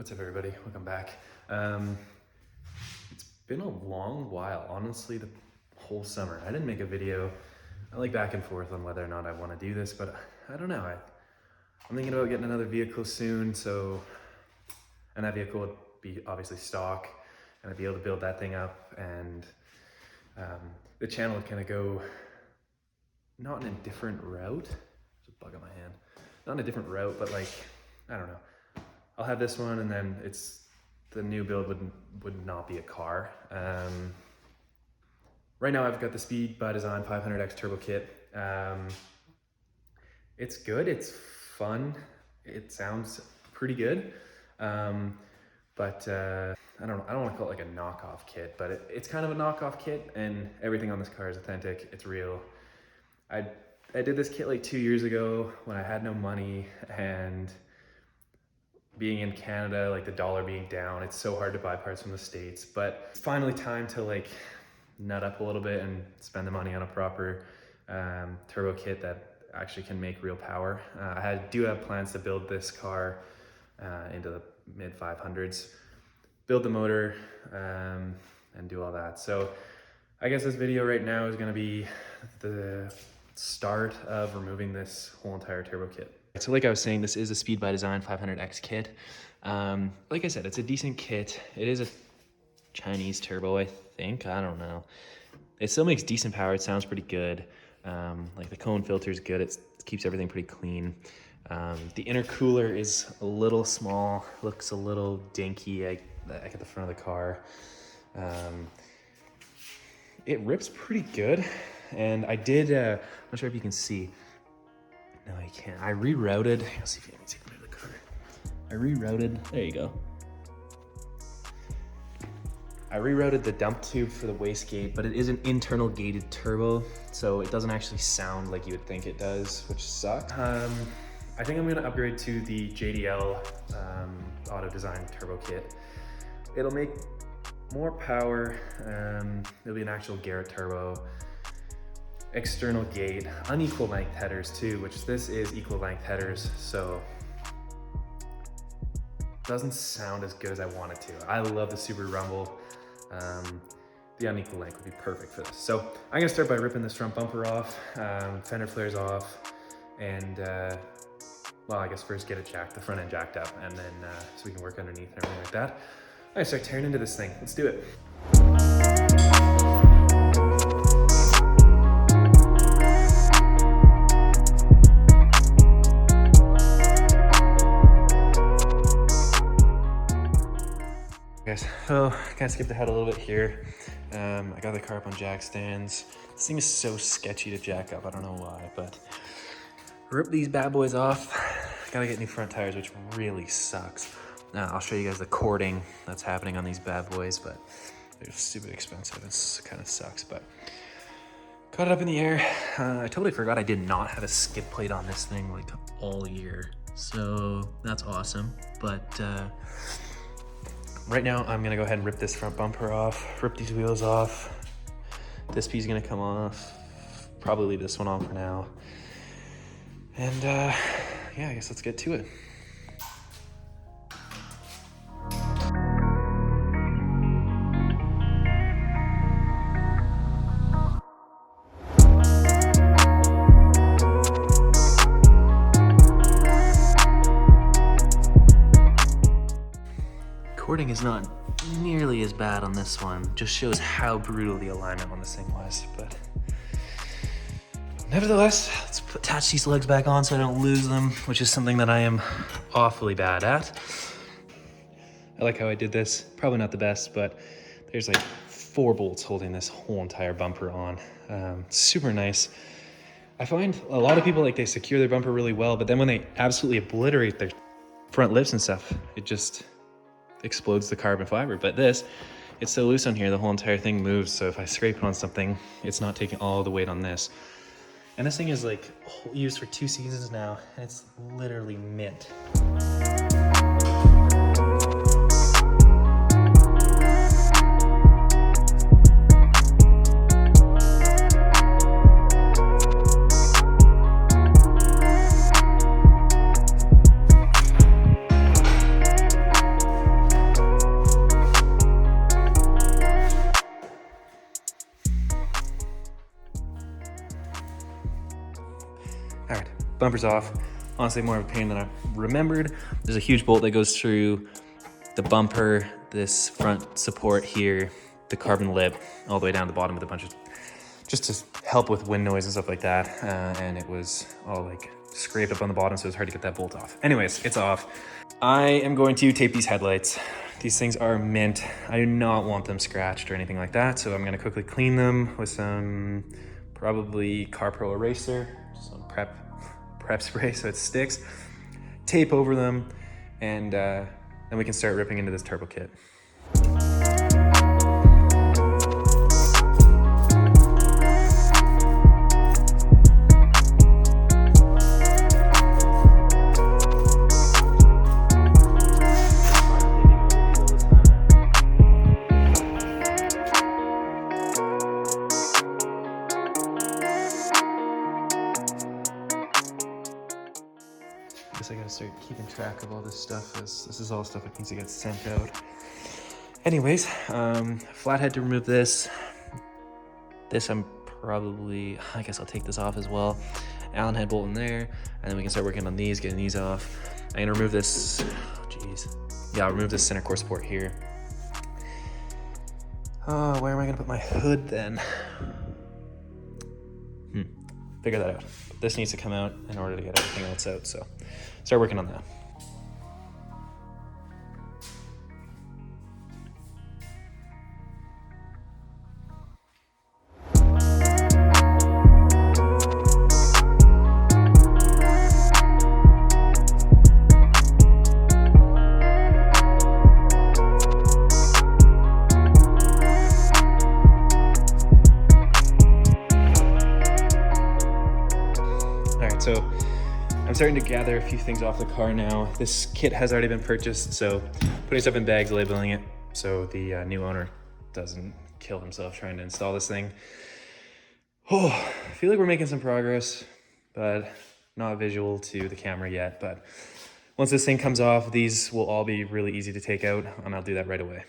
What's up, everybody? Welcome back. It's been a long while, honestly, the whole summer. I didn't make a video. I like back and forth on whether or not I want to do this, but I don't know. I'm thinking about getting another vehicle soon, and that vehicle would be obviously stock, and I'd be able to build that thing up, and the channel would kind of go not in a different route. There's a bug on my hand. Not in a different route, but like, I don't know. I'll have this one, and then the new build would not be a car. Right now I've got the Speed by Design 500X turbo kit. It's good, it's fun, it sounds pretty good. But I don't want to call it like a knockoff kit, but it's kind of a knockoff kit, and everything on this car is authentic, it's real. I did this kit like 2 years ago when I had no money, and being in Canada, like the dollar being down, it's so hard to buy parts from the States, but it's finally time to like nut up a little bit and spend the money on a proper turbo kit that actually can make real power. I do have plans to build this car into the mid 500s, build the motor and do all that. So I guess this video right now is gonna be the start of removing this whole entire turbo kit. So like I was saying, this is a Speed by Design 500X kit. Like I said, it's a decent kit. It is a Chinese turbo, I think. I don't know. It still makes decent power. It sounds pretty good. Like the cone filter is good. It keeps everything pretty clean. The intercooler is a little small, looks a little dinky at the front of the car. It rips pretty good. And I did, I'm not sure if you can see. No, you can't. I rerouted. Let's see if you can see the car. I rerouted. There you go. I rerouted the dump tube for the wastegate, but it is an internal gated turbo, so it doesn't actually sound like you would think it does, which sucks. I think I'm gonna upgrade to the JDL Auto Design turbo kit. It'll make more power. It'll be an actual Garrett turbo. External gate, unequal length headers too, which this is equal length headers, so doesn't sound as good as I want it to. I love the Subaru Rumble. The unequal length would be perfect for this. So I'm gonna start by ripping this front bumper off, fender flares off, and well, I guess first get it jacked, the front end jacked up, and then so we can work underneath and everything like that. I'm gonna start tearing into this thing. Let's do it. Guys, so kind of skipped ahead a little bit here. I got the car up on jack stands. This thing is so sketchy to jack up, I don't know why, but rip these bad boys off. Gotta get new front tires, which really sucks. Now I'll show you guys the cording that's happening on these bad boys, but they're stupid expensive. It kind of sucks, but got it up in the air. I totally forgot I did not have a skid plate on this thing like all year, so that's awesome. But right now, I'm gonna go ahead and rip this front bumper off, rip these wheels off. This piece is gonna come off. Probably leave this one on for now. And yeah, I guess let's get to it. Cording is not nearly as bad on this one. Just shows how brutal the alignment on this thing was, but nevertheless, let's attach these lugs back on so I don't lose them, which is something that I am awfully bad at. I like how I did this. Probably not the best, but there's like 4 bolts holding this whole entire bumper on. Super nice. I find a lot of people like they secure their bumper really well, but then when they absolutely obliterate their front lifts and stuff, it just explodes the carbon fiber. But this, it's so loose on here, the whole entire thing moves, so if I scrape it on something, it's not taking all the weight on this. And this thing is like used for 2 seasons now, and it's literally mint. bumper's off. Honestly, more of a pain than I remembered. There's a huge bolt that goes through the bumper, this front support here, the carbon lip, all the way down to the bottom with a bunch of, just to help with wind noise and stuff like that. And it was all like scraped up on the bottom, so it was hard to get that bolt off. Anyways, it's off. I am going to tape these headlights. These things are mint. I do not want them scratched or anything like that, so I'm gonna quickly clean them with some probably CarPro eraser, some prep spray so it sticks, tape over them, and then we can start ripping into this turbo kit. I gotta start keeping track of all this stuff, as this is all stuff that needs to get sent out. Anyways, flathead to remove this. This I guess I'll take this off as well. Allen head bolt in there, and then we can start working on these, getting these off. I'm gonna remove this, I'll remove this center core support here. Oh, where am I gonna put my hood then? Figure that out. This needs to come out in order to get everything else out, so start working on that. So I'm starting to gather a few things off the car now. This kit has already been purchased, so putting stuff in bags, labeling it, so the new owner doesn't kill himself trying to install this thing. Oh, I feel like we're making some progress, but not visual to the camera yet. But once this thing comes off, these will all be really easy to take out, and I'll do that right away.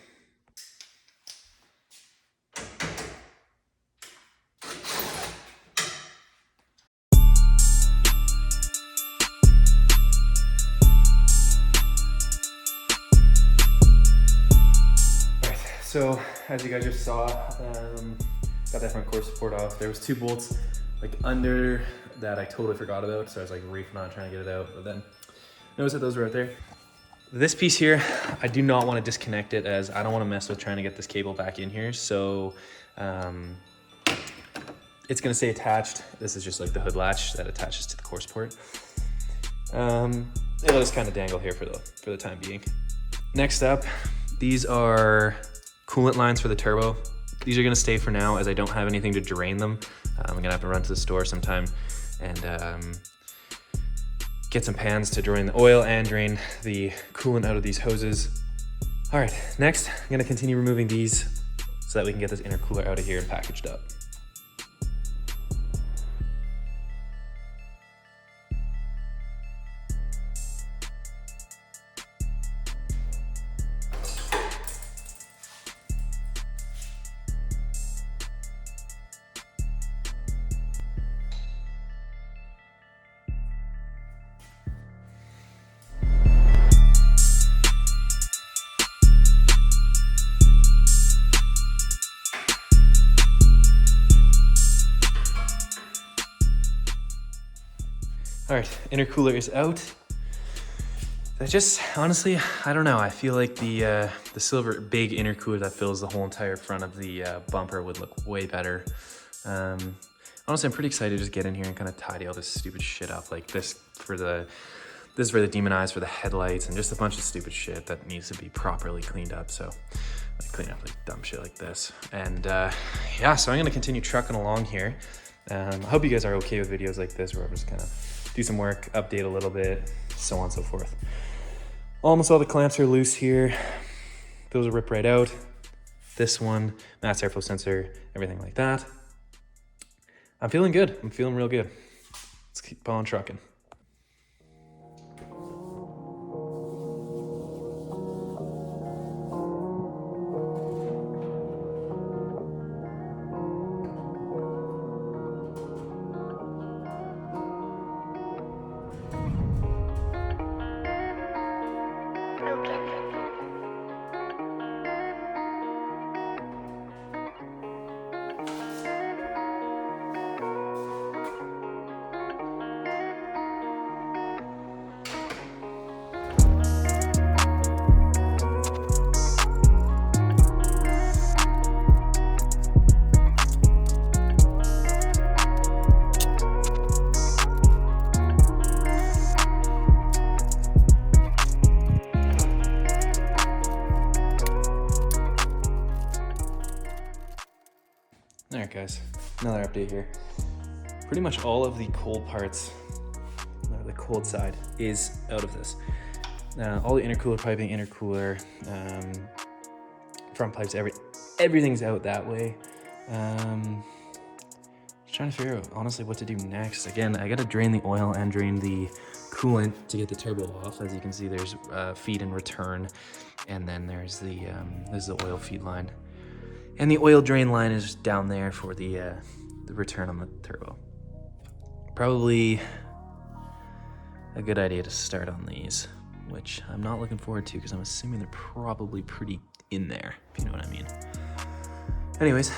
So as you guys just saw, got that front core support off. There was 2 bolts like under that I totally forgot about, so I was like reefing on trying to get it out, but then notice that those were right there. This piece here, I do not want to disconnect it, as I don't want to mess with trying to get this cable back in here, so it's going to stay attached. This is just like the hood latch that attaches to the core support. It'll just kind of dangle here for the time being. Next up, these are coolant lines for the turbo. These are gonna stay for now, as I don't have anything to drain them. I'm gonna have to run to the store sometime and get some pans to drain the oil and drain the coolant out of these hoses. All right, next, I'm gonna continue removing these so that we can get this intercooler out of here and packaged up. All right, intercooler is out. That just, honestly, I don't know. I feel like the silver big intercooler that fills the whole entire front of the bumper would look way better. Honestly, I'm pretty excited to just get in here and kind of tidy all this stupid shit up. Like this for the demon eyes for the headlights, and just a bunch of stupid shit that needs to be properly cleaned up. So I clean up like dumb shit like this. And yeah, so I'm gonna continue trucking along here. I hope you guys are okay with videos like this, where I'm just kind of do some work, update a little bit, so on and so forth. Almost all the clamps are loose here. Those will rip right out. This one, mass airflow sensor, everything like that. I'm feeling good. I'm feeling real good. Let's keep on trucking. All right, guys, another update here. Pretty much all of the cold parts, the cold side, is out of this. All the intercooler piping, intercooler, front pipes, everything's out that way. Just trying to figure out, honestly, what to do next. Again, I gotta drain the oil and drain the coolant to get the turbo off. As you can see, there's feed and return, and then there's the oil feed line. And the oil drain line is down there for the return on the turbo. Probably a good idea to start on these, which I'm not looking forward to because I'm assuming they're probably pretty in there, if you know what I mean. Anyways,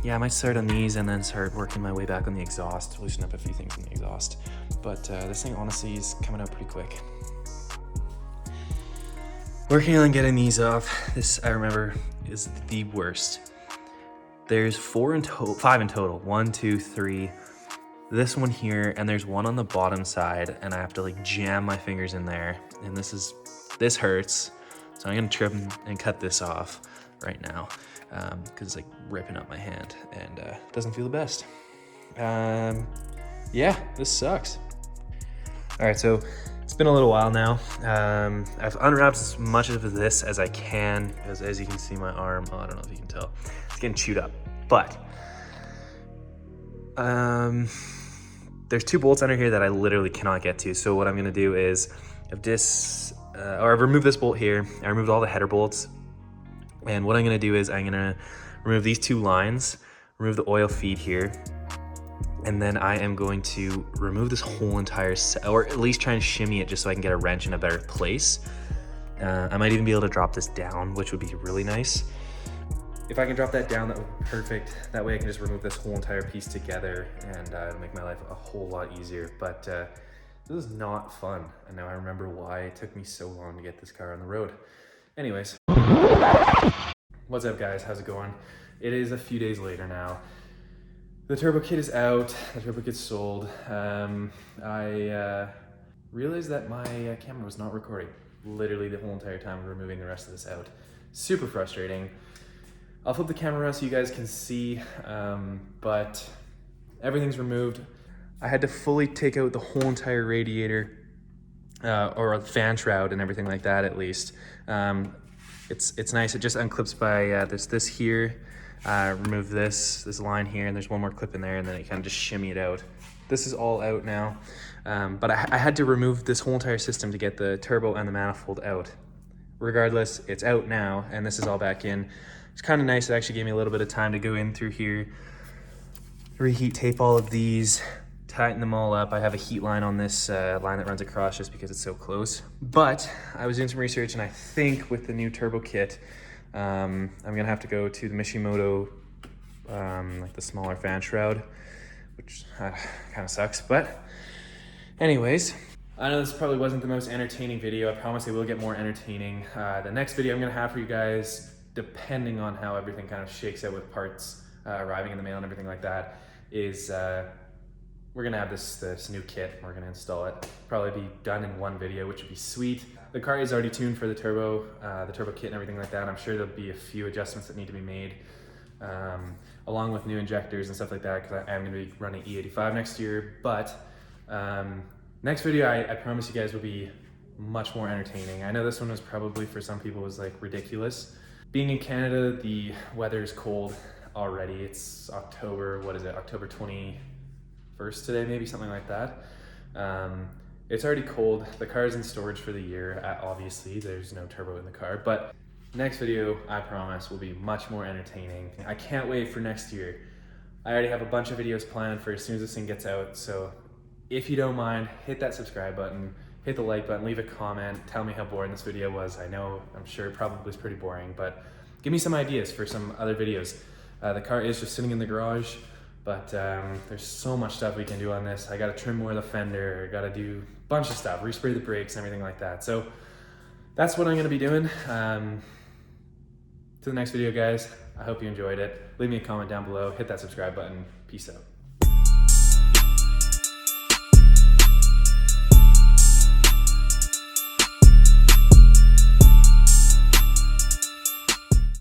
yeah, I might start on these and then start working my way back on the exhaust, loosen up a few things in the exhaust. But this thing honestly is coming out pretty quick. Working on getting these off, this I remember is the worst. There's 5 in total, 1, 2, 3. This one here, and there's one on the bottom side, and I have to like jam my fingers in there, and this hurts. So I'm gonna trim and cut this off right now, because it's like ripping up my hand, and doesn't feel the best. Yeah, this sucks. All right, so it's been a little while now. I've unwrapped as much of this as I can, because as you can see, my arm, I don't know if you can tell, it's getting chewed up. But there's 2 bolts under here that I literally cannot get to. So what I'm gonna do is, I've removed this bolt here. I removed all the header bolts. And what I'm gonna do is I'm gonna remove these 2 lines, remove the oil feed here, and then I am going to remove this whole entire set, or at least try and shimmy it just so I can get a wrench in a better place. I might even be able to drop this down, which would be really nice. If I can drop that down, that would be perfect. That way I can just remove this whole entire piece together, and it'll make my life a whole lot easier. But this is not fun. And now I remember why it took me so long to get this car on the road. Anyways, what's up guys, how's it going? It is a few days later now. The turbo kit is out, the turbo kit's sold. I realized that my camera was not recording literally the whole entire time of removing the rest of this out. Super frustrating. I'll flip the camera around so you guys can see, but everything's removed. I had to fully take out the whole entire radiator, or a fan shroud and everything like that at least. It's nice, it just unclips by, there's this here, remove this line here, and there's one more clip in there, and then it kind of just shimmy it out. This is all out now, but I had to remove this whole entire system to get the turbo and the manifold out. Regardless, it's out now, and this is all back in. It's kind of nice, it actually gave me a little bit of time to go in through here, reheat tape all of these, tighten them all up. I have a heat line on this line that runs across just because it's so close. But I was doing some research, and I think with the new turbo kit, I'm gonna have to go to the Mishimoto, like the smaller fan shroud, which kind of sucks. But anyways, I know this probably wasn't the most entertaining video. I promise it will get more entertaining. The next video I'm gonna have for you guys, depending on how everything kind of shakes out with parts arriving in the mail and everything like that, is we're gonna have this new kit. We're gonna install it. Probably be done in one video, which would be sweet. The car is already tuned for the turbo kit and everything like that. I'm sure there'll be a few adjustments that need to be made, along with new injectors and stuff like that, because I am gonna be running E85 next year. But next video, I promise you guys, will be much more entertaining. I know this one was probably, for some people, was like ridiculous. Being in Canada, the weather is cold already. It's October, what is it, October 21st today, maybe, something like that. It's already cold. The car is in storage for the year. Obviously, there's no turbo in the car, but next video, I promise, will be much more entertaining. I can't wait for next year. I already have a bunch of videos planned for as soon as this thing gets out, so if you don't mind, hit that subscribe button, hit the like button, leave a comment, tell me how boring this video was. I know, I'm sure it probably was pretty boring, but give me some ideas for some other videos. The car is just sitting in the garage, but there's so much stuff we can do on this. I gotta trim more of the fender, gotta do a bunch of stuff, respray the brakes and everything like that. So that's what I'm gonna be doing. To the next video, guys. I hope you enjoyed it. Leave me a comment down below, hit that subscribe button. Peace out.